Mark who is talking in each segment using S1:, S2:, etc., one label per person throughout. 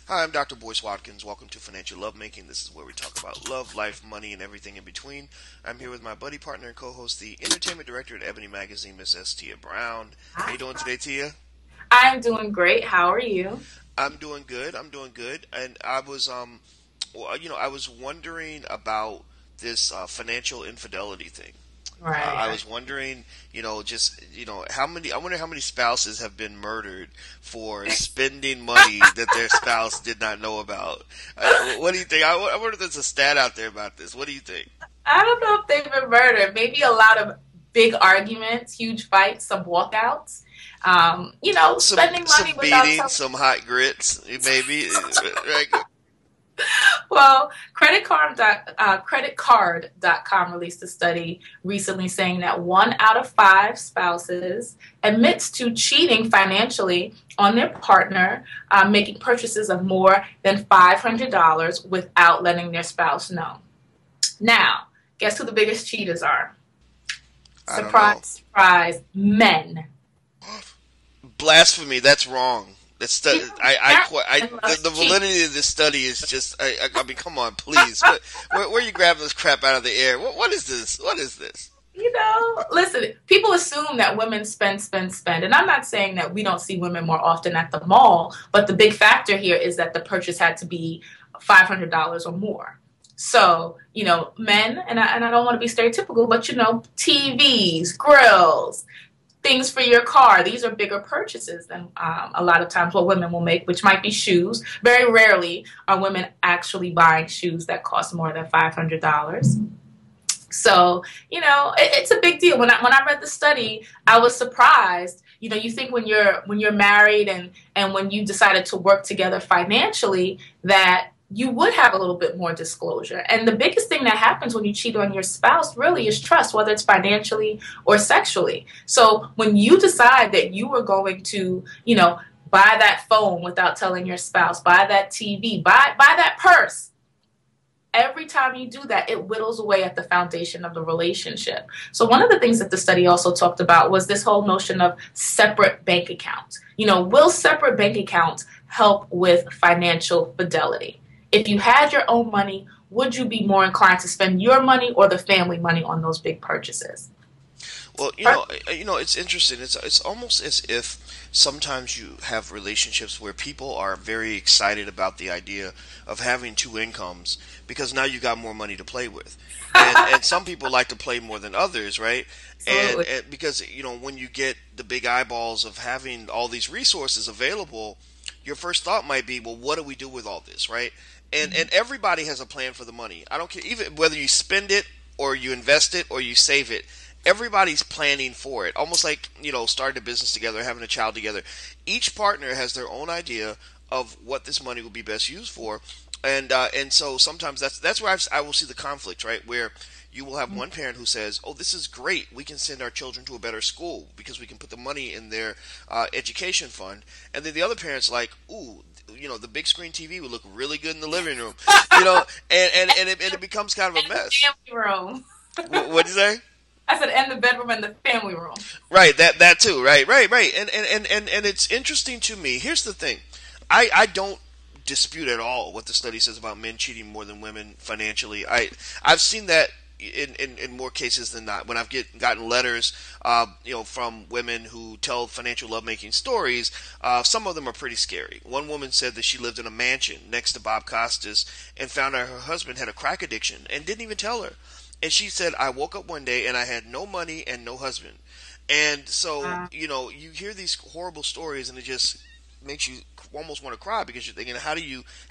S1: Hi, I'm Dr. Boyce Watkins. Welcome to Financial Lovemaking. This is where we talk about love, life, money, and everything in between. I'm here with my buddy, partner, and co-host, the entertainment director at Ebony Magazine, Miss S. Tia Brown. How you doing today, Tia?
S2: I'm doing great. How are you?
S1: I'm doing good. I'm doing good. And I was wondering about this financial infidelity thing.
S2: Right,
S1: I
S2: right.
S1: was wondering, how many. I wonder how many spouses have been murdered for spending money that their spouse did not know about. What do you think? I wonder if there's a stat out there about this. What do you think?
S2: I don't know if they've been murdered. Maybe a lot of big arguments, huge fights, some walkouts. Spending
S1: Some
S2: money without
S1: beatings,
S2: telling.
S1: some hot grits, maybe. Right?
S2: Well, creditcard.com released a study recently saying that 1 out of 5 spouses admits to cheating financially on their partner, making purchases of more than $500 without letting their spouse know. Now, guess who the biggest cheaters are?
S1: I don't know.
S2: Surprise, surprise, men.
S1: Blasphemy. That's wrong. That's the
S2: Cheat.
S1: validity of this study is just. I mean, come on, please. Where are you grabbing this crap out of the air? What is this? What is this?
S2: Listen, people assume that women spend, spend, spend. And I'm not saying that we don't see women more often at the mall, but the big factor here is that the purchase had to be $500 or more. So, men, and I don't want to be stereotypical, but, TVs, grills, things for your car. These are bigger purchases than a lot of times what women will make, which might be shoes. Very rarely are women actually buying shoes that cost more than $500. So, it's a big deal. When I read the study, I was surprised. You think when you're married and when you decided to work together financially that you would have a little bit more disclosure. And the biggest thing that happens when you cheat on your spouse really is trust, whether it's financially or sexually. So when you decide that you are going to, buy that phone without telling your spouse, buy that TV, buy that purse, every time you do that, it whittles away at the foundation of the relationship. So one of the things that the study also talked about was this whole notion of separate bank accounts. Will separate bank accounts help with financial fidelity? If you had your own money, would you be more inclined to spend your money or the family money on those big purchases?
S1: Well, it's interesting. It's almost as if sometimes you have relationships where people are very excited about the idea of having two incomes because now you got more money to play with, and some people like to play more than others, right?
S2: Absolutely.
S1: And because when you get the big eyeballs of having all these resources available, your first thought might be, well, what do we do with all this, right? And everybody has a plan for the money. I don't care even whether you spend it or you invest it or you save it. Everybody's planning for it. Almost like, starting a business together, having a child together. Each partner has their own idea of what this money will be best used for. And so sometimes that's where I will see the conflict, right? Where you will have one parent who says, "Oh, this is great. We can send our children to a better school because we can put the money in their education fund." And then the other parent's like, "Ooh, the big screen TV would look really good in the living room," and it becomes kind of a mess.
S2: Family room.
S1: What'd you say?
S2: I said, and the bedroom and the family room.
S1: Right, that too. Right. And it's interesting to me. Here's the thing. I don't dispute at all what the study says about men cheating more than women financially. I've seen that in more cases than not. When I've gotten letters, from women who tell financial lovemaking stories, some of them are pretty scary. One woman said that she lived in a mansion next to Bob Costas and found out her husband had a crack addiction and didn't even tell her. And she said, "I woke up one day and I had no money and no husband." And so, you hear these horrible stories and it just makes you almost want to cry because you're thinking, how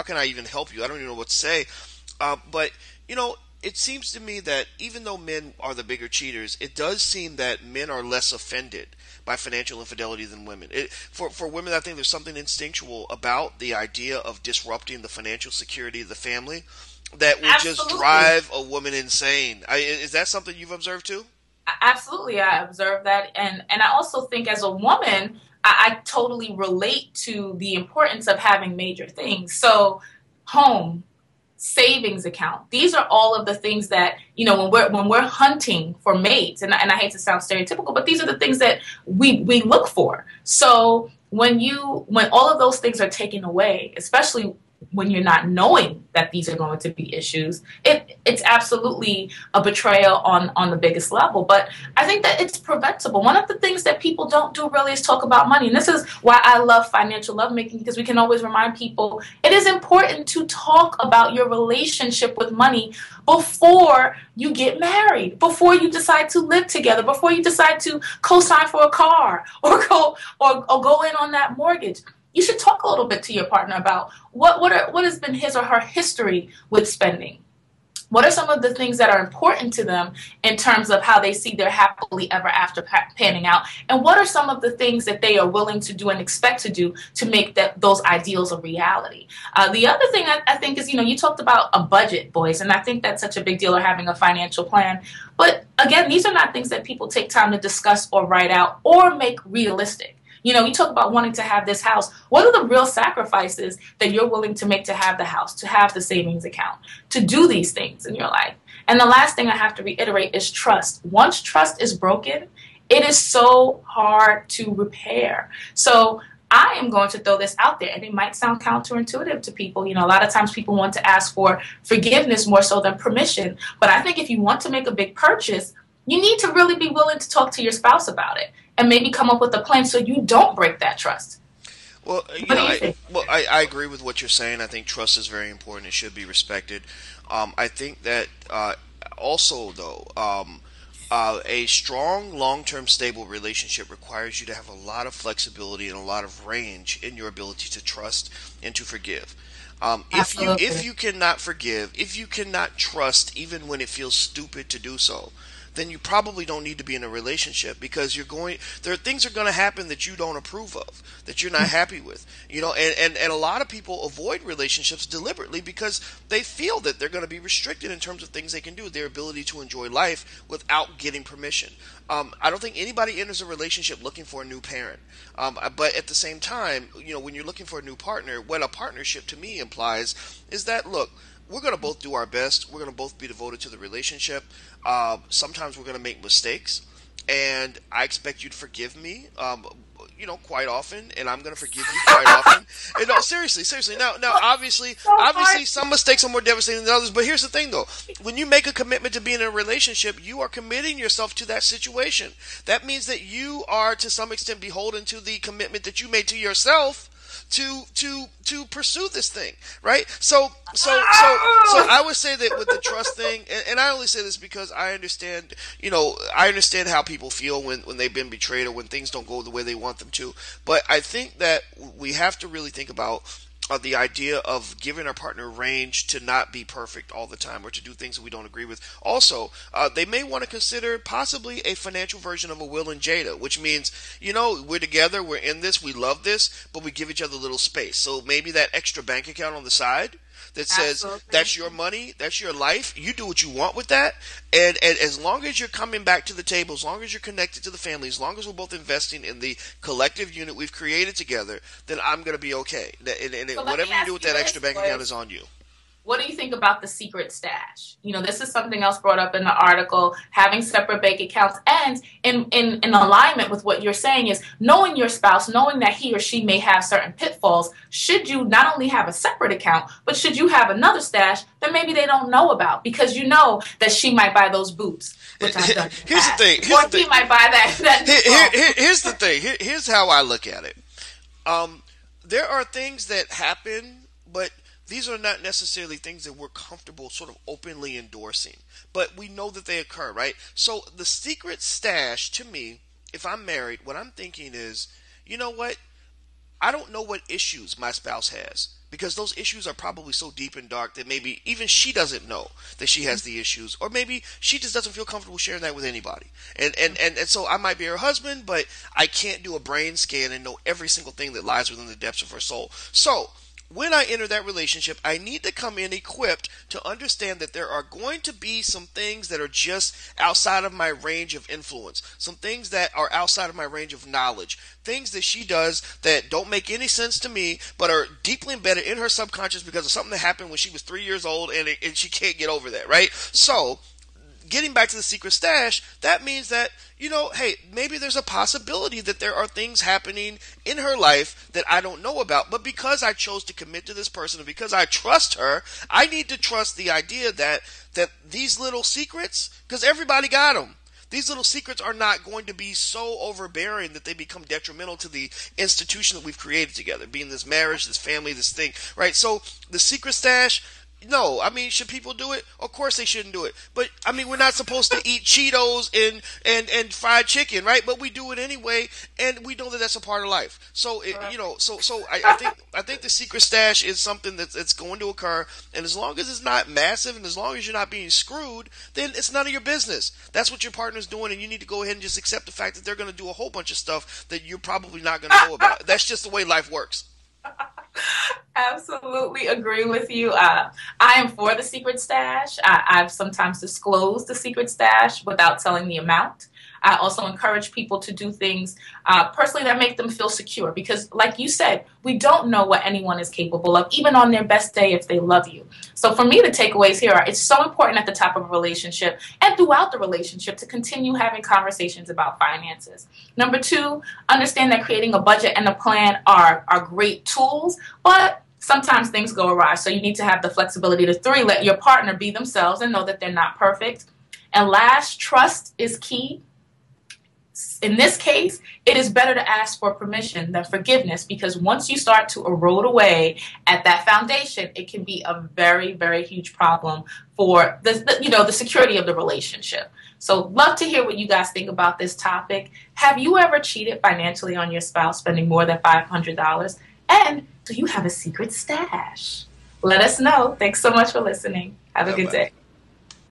S1: can I even help you? I don't even know what to say. But, it seems to me that even though men are the bigger cheaters, it does seem that men are less offended by financial infidelity than women. For women, I think there's something instinctual about the idea of disrupting the financial security of the family that would just
S2: Absolutely.
S1: drive a woman insane. Is that something you've observed too?
S2: Absolutely, I observe that, and I also think as a woman, I totally relate to the importance of having major things. So, home, savings account. These are all of the things that when we're hunting for mates, and I hate to sound stereotypical, but these are the things that we look for. So when all of those things are taken away, especially when you're not knowing that these are going to be issues, it's absolutely a betrayal on the biggest level. But I think that it's preventable. One of the things that people don't do really is talk about money. And this is why I love financial lovemaking, because we can always remind people it is important to talk about your relationship with money before you get married, before you decide to live together, before you decide to co-sign for a car or go in on that mortgage. You should talk a little bit to your partner about what has been his or her history with spending. What are some of the things that are important to them in terms of how they see their happily ever after panning out? And what are some of the things that they are willing to do and expect to do to make those ideals a reality? The other thing I think is, you talked about a budget, boys, and I think that's such a big deal, or having a financial plan. But again, these are not things that people take time to discuss or write out or make realistic. You talk about wanting to have this house. What are the real sacrifices that you're willing to make to have the house, to have the savings account, to do these things in your life? And the last thing I have to reiterate is trust. Once trust is broken, it is so hard to repair. So I am going to throw this out there, and it might sound counterintuitive to people. A lot of times people want to ask for forgiveness more so than permission. But I think if you want to make a big purchase, you need to really be willing to talk to your spouse about it and maybe come up with a plan so you don't break that trust.
S1: Well, I agree with what you're saying. I think trust is very important. It should be respected. I think that also, though, a strong, long-term, stable relationship requires you to have a lot of flexibility and a lot of range in your ability to trust and to forgive. If you cannot forgive, if you cannot trust, even when it feels stupid to do so, then you probably don't need to be in a relationship, because there are things are going to happen that you don't approve of, that you're not happy with, and a lot of people avoid relationships deliberately because they feel that they're going to be restricted in terms of things they can do, their ability to enjoy life without getting permission. I don't think anybody enters a relationship looking for a new parent. But at the same time, when you're looking for a new partner, what a partnership to me implies is that, look, we're going to both do our best. We're going to both be devoted to the relationship. Sometimes we're going to make mistakes, and I expect you to forgive me, quite often, and I'm going to forgive you quite often. And no, seriously. Now, obviously, some mistakes are more devastating than others. But here's the thing, though: when you make a commitment to be in a relationship, you are committing yourself to that situation. That means that you are, to some extent, beholden to the commitment that you made to yourself to pursue this thing, right? So I would say that with the trust thing, and I only say this because I understand how people feel when they've been betrayed or when things don't go the way they want them to. But I think that we have to really think about the idea of giving our partner range to not be perfect all the time or to do things that we don't agree with. Also, they may want to consider possibly a financial version of a Will and Jada, which means, we're together, we're in this, we love this, but we give each other a little space. So maybe that extra bank account on the side that says, absolutely, that's your money, that's your life, you do what you want with that, and as long as you're coming back to the table, as long as you're connected to the family, as long as we're both investing in the collective unit we've created together, then I'm going to be okay. And so whatever you do with that extra bank account is on you.
S2: What do you think about the secret stash? This is something else brought up in the article, having separate bank accounts, and in alignment with what you're saying is knowing your spouse, knowing that he or she may have certain pitfalls. Should you not only have a separate account, but should you have another stash that maybe they don't know about, because you know that she might buy those boots, which I've done.
S1: Here's the thing.
S2: Or he might buy that.
S1: Here's the thing. Here's how I look at it. There are things that happen, but these are not necessarily things that we're comfortable sort of openly endorsing, but we know that they occur, right? So the secret stash, to me, if I'm married, what I'm thinking is, you know what? I don't know what issues my spouse has, because those issues are probably so deep and dark that maybe even she doesn't know that she has the issues, or maybe she just doesn't feel comfortable sharing that with anybody. And so I might be her husband, but I can't do a brain scan and know every single thing that lies within the depths of her soul. So when I enter that relationship, I need to come in equipped to understand that there are going to be some things that are just outside of my range of influence, some things that are outside of my range of knowledge, things that she does that don't make any sense to me, but are deeply embedded in her subconscious because of something that happened when she was 3 years old, and she can't get over that, right? So getting back to the secret stash, that means that, hey, maybe there's a possibility that there are things happening in her life that I don't know about. But because I chose to commit to this person and because I trust her, I need to trust the idea that these little secrets, because everybody got them. These little secrets are not going to be so overbearing that they become detrimental to the institution that we've created together, being this marriage, this family, this thing, right? So the secret stash, no, I mean, should people do it? Of course they shouldn't do it. But I mean, we're not supposed to eat Cheetos and fried chicken, right? But we do it anyway, and we know that that's a part of life. So I think the secret stash is something that's going to occur, and as long as it's not massive, and as long as you're not being screwed, then it's none of your business. That's what your partner's doing, and you need to go ahead and just accept the fact that they're going to do a whole bunch of stuff that you're probably not going to know about. That's just the way life works.
S2: Absolutely agree with you. I am for the secret stash. I've sometimes disclosed the secret stash without telling the amount. I also encourage people to do things personally that make them feel secure because, like you said, we don't know what anyone is capable of, even on their best day if they love you. So for me, the takeaways here are it's so important at the top of a relationship and throughout the relationship to continue having conversations about finances. Number two, understand that creating a budget and a plan are great tools, but sometimes things go awry. So you need to have the flexibility to three, let your partner be themselves and know that they're not perfect. And last, trust is key. In this case, it is better to ask for permission than forgiveness because once you start to erode away at that foundation, it can be a very, very huge problem for the security of the relationship. So love to hear what you guys think about this topic. Have you ever cheated financially on your spouse spending more than $500? And do you have a secret stash? Let us know. Thanks so much for listening. Have a good day.